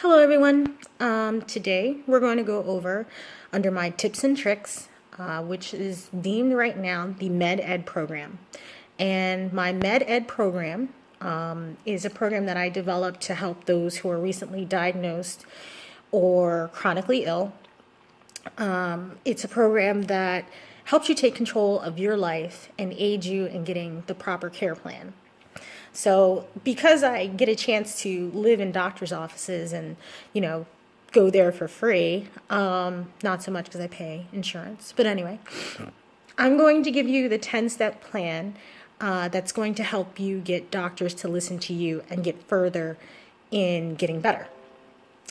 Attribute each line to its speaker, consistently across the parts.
Speaker 1: Hello everyone. Today we're going to go over under my tips and tricks, which is deemed right now the MedEd program. And my MedEd program is a program that I developed to help those who are recently diagnosed or chronically ill. It's a program that helps you take control of your life and aid you in getting the proper care plan. So because I get a chance to live in doctor's offices and, go there for free, not so much because I pay insurance, but anyway, I'm going to give you the 10-step plan that's going to help you get doctors to listen to you and get further in getting better.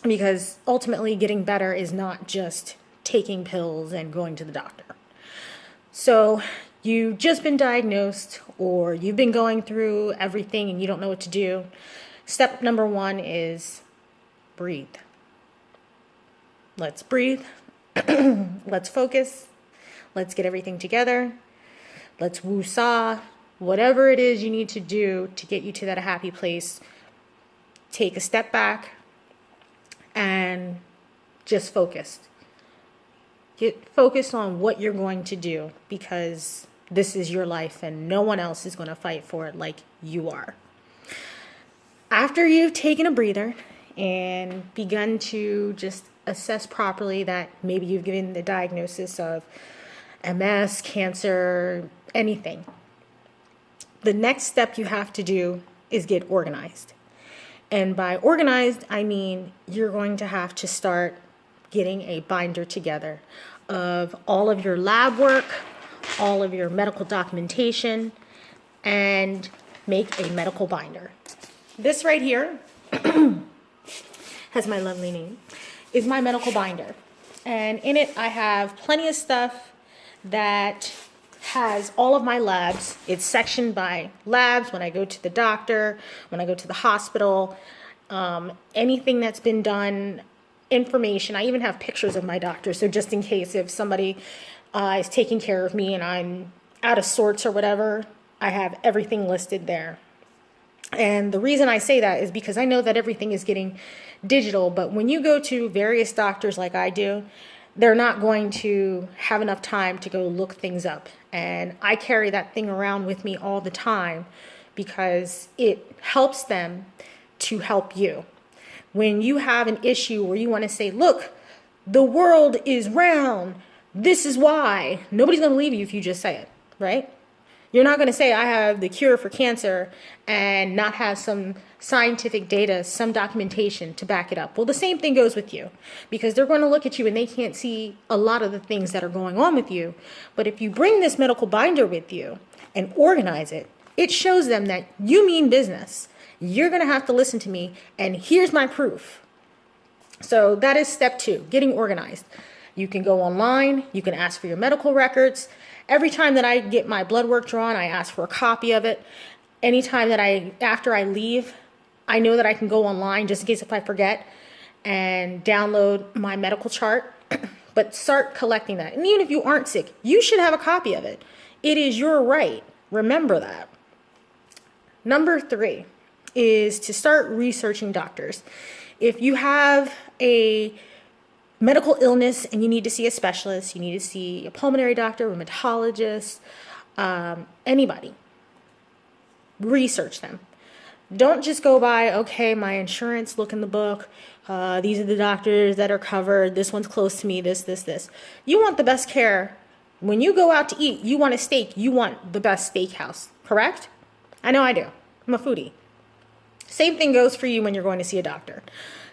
Speaker 1: Because ultimately getting better is not just taking pills and going to the doctor. So you've just been diagnosed or you've been going through everything and you don't know what to do. Step number 1 is breathe. Let's breathe. Let's focus. Let's get everything together. Let's woo-saw. Whatever it is you need to do to get you to that happy place, take a step back and just focus. Get focused on what you're going to do because this is your life and no one else is going to fight for it like you are. After you've taken a breather and begun to just assess properly that maybe you've given the diagnosis of MS, cancer, anything, the next step you have to do is get organized. And by organized, I mean you're going to have to start getting a binder together of all of your lab work, all of your medical documentation, and make a medical binder. This right here has my lovely name, is my medical binder. And in it I have plenty of stuff that has all of my labs. It's sectioned by labs when I go to the doctor, when I go to the hospital, anything that's been done, information. I even have pictures of my doctor, so just in case if somebody is taking care of me and I'm out of sorts or whatever, I have everything listed there. And the reason I say that is because I know that everything is getting digital, but when you go to various doctors like I do, they're not going to have enough time to go look things up. And I carry that thing around with me all the time because it helps them to help you. When you have an issue where you want to say, look, the world is round, this is why, nobody's going to believe you if you just say it, right? You're not going to say I have the cure for cancer and not have some scientific data, some documentation to back it up. Well, the same thing goes with you because they're going to look at you and they can't see a lot of the things that are going on with you. But if you bring this medical binder with you and organize it, it shows them that you mean business. You're going to have to listen to me, and here's my proof. So that is step 2, getting organized. You can go online. You can ask for your medical records. Every time that I get my blood work drawn, I ask for a copy of it. Anytime that after I leave, I know that I can go online just in case if I forget and download my medical chart. But start collecting that. And even if you aren't sick, you should have a copy of it. It is your right. Remember that. Number 3 is to start researching doctors. If you have a medical illness and you need to see a specialist, you need to see a pulmonary doctor, rheumatologist, anybody, research them. Don't just go by, okay, my insurance, look in the book, these are the doctors that are covered, this one's close to me, this. You want the best care. When you go out to eat, you want a steak, you want the best steakhouse, correct? I know I do. I'm a foodie. Same thing goes for you when you're going to see a doctor.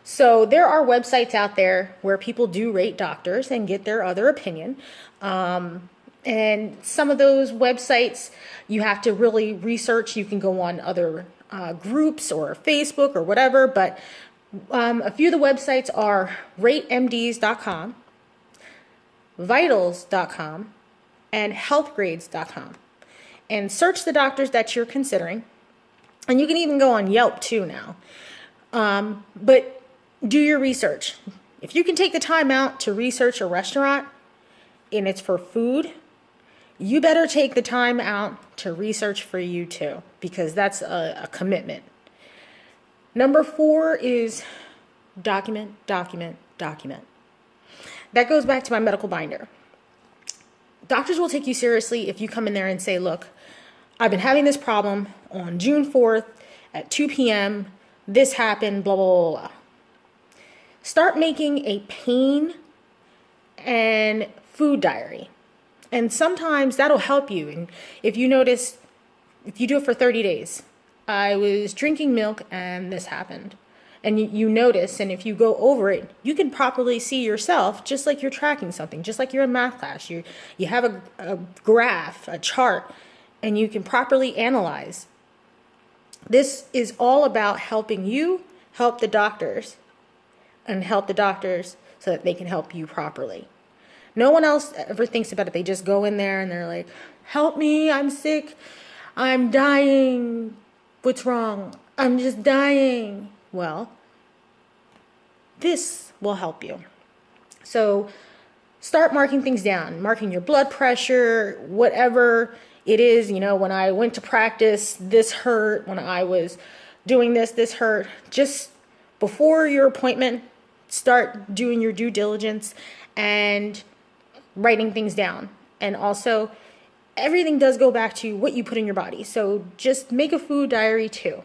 Speaker 1: So there are websites out there where people do rate doctors and get their other opinion. And some of those websites you have to really research. You can go on other groups or Facebook or whatever. But a few of the websites are ratemds.com, vitals.com, and healthgrades.com. And search the doctors that you're considering. And you can even go on Yelp too now. But do your research. If you can take the time out to research a restaurant and it's for food, you better take the time out to research for you too, because that's a commitment. Number 4 is document, document, document. That goes back to my medical binder. Doctors will take you seriously if you come in there and say, look, I've been having this problem on June 4th at 2 p.m. This happened, blah, blah, blah, blah. Start making a pain and food diary. And sometimes that'll help you. And if you notice, if you do it for 30 days, I was drinking milk and this happened. And you notice, and if you go over it, you can properly see yourself, just like you're tracking something, just like you're in math class. You have a graph, a chart, and you can properly analyze. This is all about helping you help the doctors, and help the doctors so that they can help you properly. No one else ever thinks about it. They just go in there and they're like, help me, I'm sick, I'm dying. What's wrong? I'm just dying. Well, this will help you. So start marking things down, marking your blood pressure, whatever it is. You know, when I went to practice, this hurt. When I was doing this hurt. Just before your appointment, start doing your due diligence and writing things down. And also, everything does go back to what you put in your body. So just make a food diary too.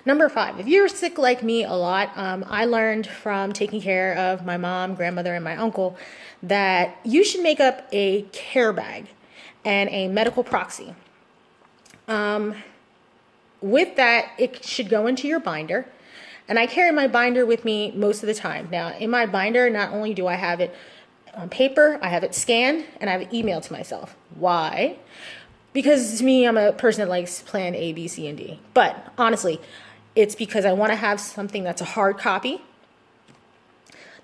Speaker 1: Number 5, if you're sick like me a lot, I learned from taking care of my mom, grandmother, and my uncle that you should make up a care bag and a medical proxy. With that, it should go into your binder. And I carry my binder with me most of the time. Now, in my binder, not only do I have it on paper, I have it scanned, and I have it emailed to myself. Why? Because to me, I'm a person that likes plan A, B, C, and D. But honestly, it's because I want to have something that's a hard copy.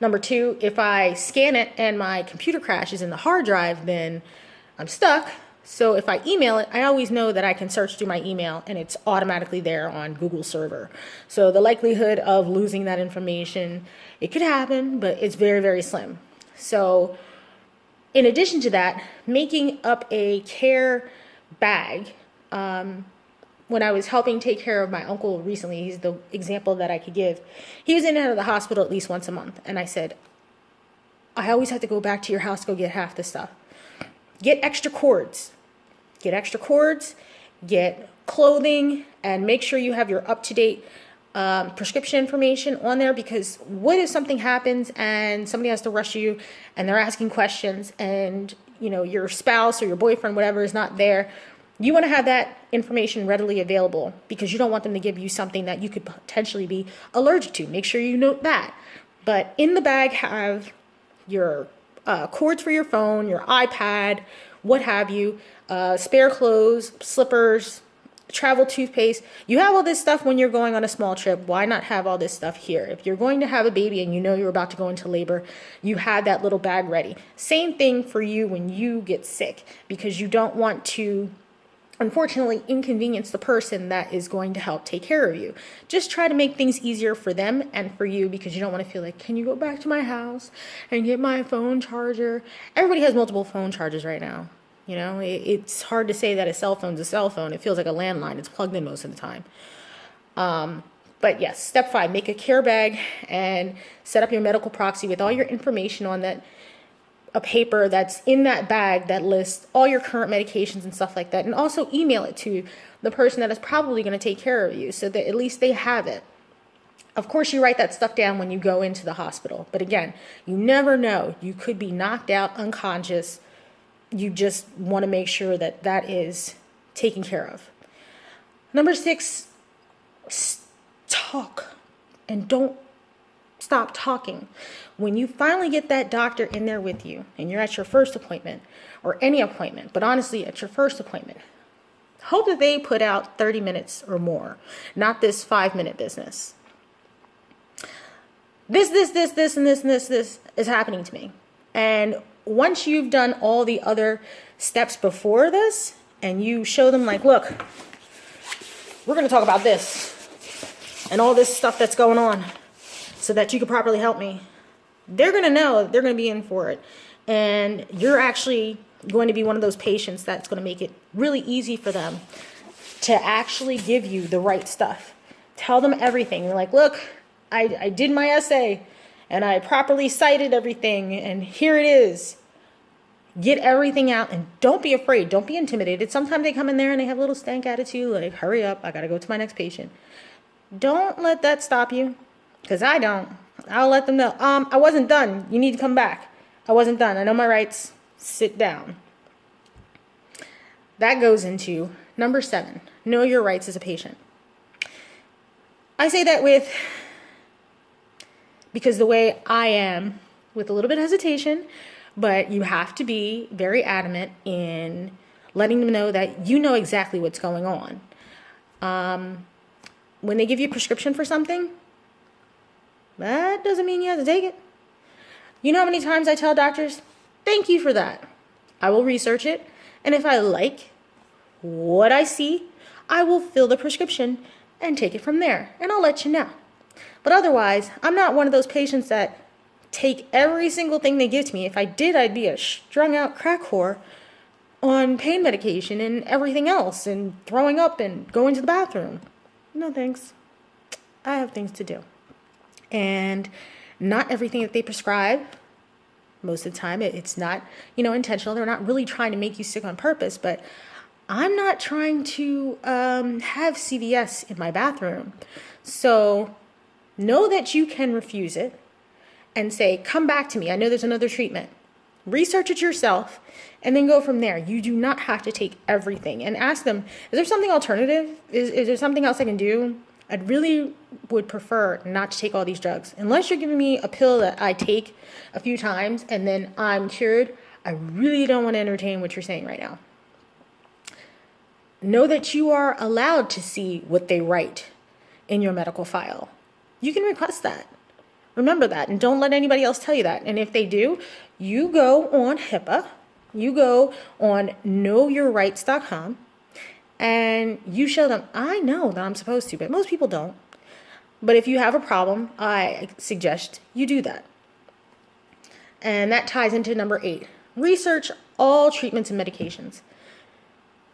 Speaker 1: Number 2, if I scan it and my computer crashes in the hard drive, then I'm stuck. So if I email it, I always know that I can search through my email and it's automatically there on Google server. So the likelihood of losing that information, it could happen, but it's very, very slim. So in addition to that, making up a care bag, when I was helping take care of my uncle recently, he's the example that I could give. He was in and out of the hospital at least once a month. And I said, I always have to go back to your house to go get half the stuff. Get extra cords. Get clothing, and make sure you have your up-to-date prescription information on there, because what if something happens and somebody has to rush you and they're asking questions and your spouse or your boyfriend, whatever, is not there. You want to have that information readily available because you don't want them to give you something that you could potentially be allergic to. Make sure you note that. But in the bag, have your cords for your phone, your iPad, what have you, spare clothes, slippers, travel toothpaste. You have all this stuff when you're going on a small trip. Why not have all this stuff here? If you're going to have a baby and you're about to go into labor, you have that little bag ready. Same thing for you when you get sick, because you don't want to, unfortunately, inconvenience the person that is going to help take care of you. Just try to make things easier for them and for you, because you don't want to feel like, can you go back to my house and get my phone charger? Everybody has multiple phone chargers right now. It's hard to say that a cell phone's a cell phone. It feels like a landline. It's plugged in most of the time. But yes, step 5, make a care bag and set up your medical proxy with all your information on that, a paper that's in that bag that lists all your current medications and stuff like that. And also email it to the person that is probably going to take care of you so that at least they have it. Of course, you write that stuff down when you go into the hospital. But again, you never know. You could be knocked out, unconscious. You just want to make sure that that is taken care of. Number 6, talk, and don't stop talking. When you finally get that doctor in there with you and you're at your first appointment, or any appointment, but honestly at your first appointment, hope that they put out 30 minutes or more, not this 5-minute business. This, and this is happening to me. And once you've done all the other steps before this and you show them like, look, we're going to talk about this and all this stuff that's going on so that you can properly help me, they're going to know they're going to be in for it. And you're actually going to be one of those patients that's going to make it really easy for them to actually give you the right stuff. Tell them everything. You're like, look, I did my essay and I properly cited everything, and here it is. Get everything out and don't be afraid. Don't be intimidated. Sometimes they come in there and they have a little stank attitude, like, hurry up, I got to go to my next patient. Don't let that stop you, because I don't. I'll let them know. I wasn't done. You need to come back. I wasn't done. I know my rights. Sit down. That goes into number 7. Know your rights as a patient. I say that because the way I am, with a little bit of hesitation, but you have to be very adamant in letting them know that you know exactly what's going on. When they give you a prescription for something, that doesn't mean you have to take it. You know how many times I tell doctors, thank you for that. I will research it, and if I like what I see, I will fill the prescription and take it from there, and I'll let you know. But otherwise, I'm not one of those patients that take every single thing they give to me. If I did, I'd be a strung out crack whore on pain medication and everything else, and throwing up and going to the bathroom. No thanks. I have things to do. And not everything that they prescribe, most of the time, it's not, intentional. They're not really trying to make you sick on purpose, but I'm not trying to have CVS in my bathroom. So know that you can refuse it and say, come back to me. I know there's another treatment. Research it yourself and then go from there. You do not have to take everything, and ask them, is there something alternative? Is there something else I can do? I really would prefer not to take all these drugs. Unless you're giving me a pill that I take a few times and then I'm cured, I really don't want to entertain what you're saying right now. Know that you are allowed to see what they write in your medical file. You can request that. Remember that, and don't let anybody else tell you that. And if they do, you go on HIPAA, you go on knowyourrights.com, and you show them, I know that I'm supposed to, but most people don't. But if you have a problem, I suggest you do that. And that ties into number 8. Research all treatments and medications.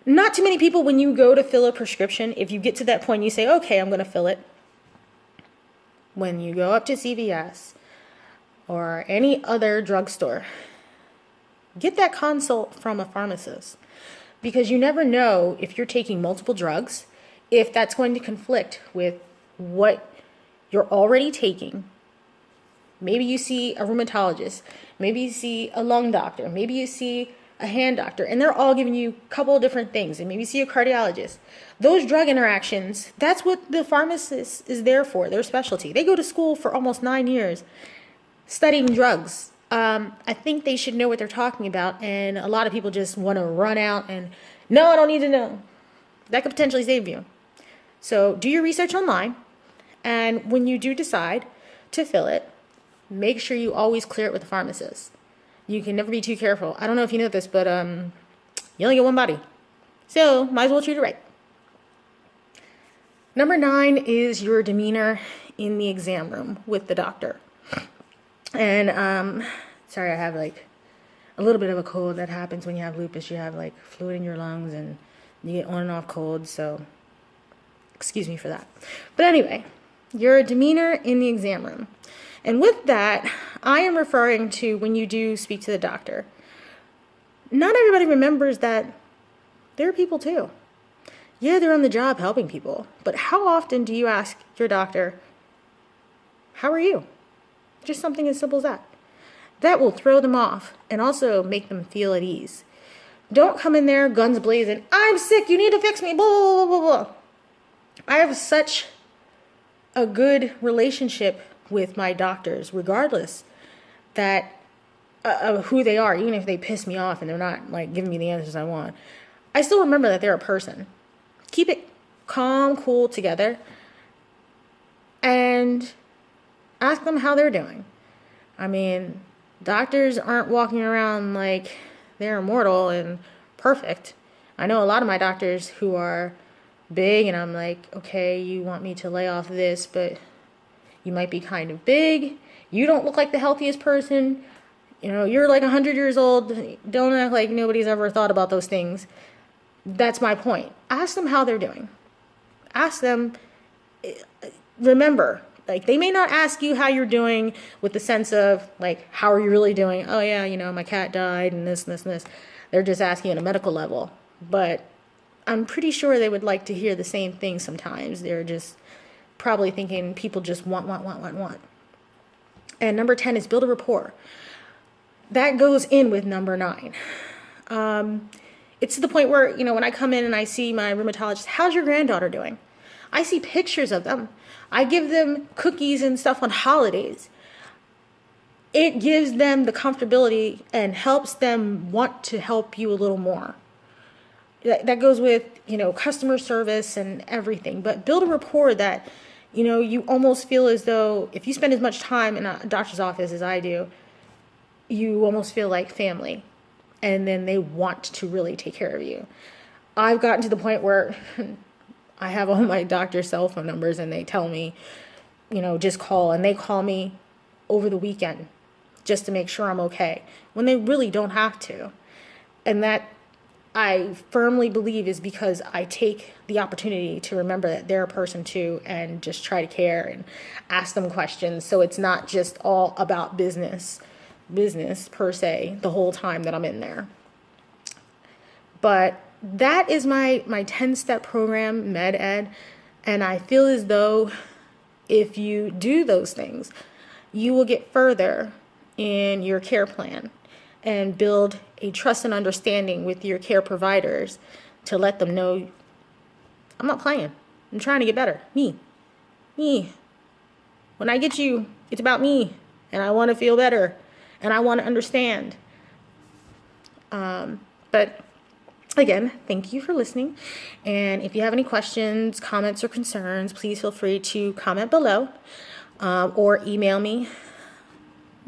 Speaker 1: Not too many people, when you go to fill a prescription, if you get to that point, you say, okay, I'm going to fill it. When you go up to CVS or any other drugstore, get that consult from a pharmacist, because you never know if you're taking multiple drugs, if that's going to conflict with what you're already taking. Maybe you see a rheumatologist, maybe you see a lung doctor, maybe you see a hand doctor, and they're all giving you a couple of different things, and maybe you see a cardiologist. Those drug interactions, that's what the pharmacist is there for, their specialty. They go to school for almost 9 years studying drugs. I think they should know what they're talking about, and a lot of people just want to run out and, no, I don't need to know. That could potentially save you. So do your research online, and when you do decide to fill it, make sure you always clear it with the pharmacist. You can never be too careful. I don't know if you know this, but you only get one body. So might as well treat it right. Number 9 is your demeanor in the exam room with the doctor. And sorry, I have like a little bit of a cold. That happens when you have lupus. You have like fluid in your lungs and you get on and off colds. So excuse me for that. But anyway, your demeanor in the exam room. And with that, I am referring to when you do speak to the doctor. Not everybody remembers that they're people too. Yeah, they're on the job helping people. But how often do you ask your doctor, how are you? Just something as simple as that. That will throw them off and also make them feel at ease. Don't come in there guns blazing, I'm sick, you need to fix me, blah, blah, blah, blah, blah. I have such a good relationship with my doctors, regardless that of who they are, even if they piss me off and they're not like giving me the answers I want. I still remember that they're a person. Keep it calm, cool together, and ask them how they're doing. I mean, doctors aren't walking around like they're immortal and perfect. I know a lot of my doctors who are big, and I'm like, okay, you want me to lay off this, but you might be kind of big. You don't look like the healthiest person. You know, you're like 100 years old. Don't act like nobody's ever thought about those things. That's my point. Ask them how they're doing. Ask them, remember, Like, they may not ask you how you're doing with the sense of, like, how are you really doing? Oh, yeah, you know, my cat died and this and this and this. They're just asking on a medical level. But I'm pretty sure they would like to hear the same thing sometimes. They're just probably thinking people just want. And number 10 is build a rapport. That goes in with number 9. It's to the point where, you know, when I come in and I see my rheumatologist, how's your granddaughter doing? I see pictures of them. I give them cookies and stuff on holidays. It gives them the comfortability and helps them want to help you a little more. That goes with, you know, customer service and everything. But build a rapport that, you know, you almost feel as though if you spend as much time in a doctor's office as I do, you almost feel like family. And then they want to really take care of you. I've gotten to the point where I have all my doctor's cell phone numbers and they tell me, you know, just call. And they call me over the weekend just to make sure I'm okay, when they really don't have to. And that, I firmly believe, is because I take the opportunity to remember that they're a person too and just try to care and ask them questions. So it's not just all about business per se the whole time that I'm in there. But that is my 10-step program, MedEd. And I feel as though if you do those things, you will get further in your care plan and build a trust and understanding with your care providers to let them know, I'm not playing. I'm trying to get better. Me. When I get you, it's about me. And I want to feel better. And I want to understand. But again, thank you for listening. And if you have any questions, comments, or concerns, please feel free to comment below or email me,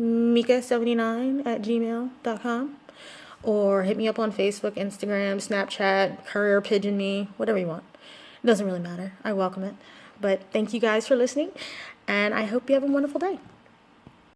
Speaker 1: mika79@gmail.com, or hit me up on Facebook, Instagram, Snapchat, Courier, Pigeon Me, whatever you want. It doesn't really matter. I welcome it. But thank you guys for listening, and I hope you have a wonderful day.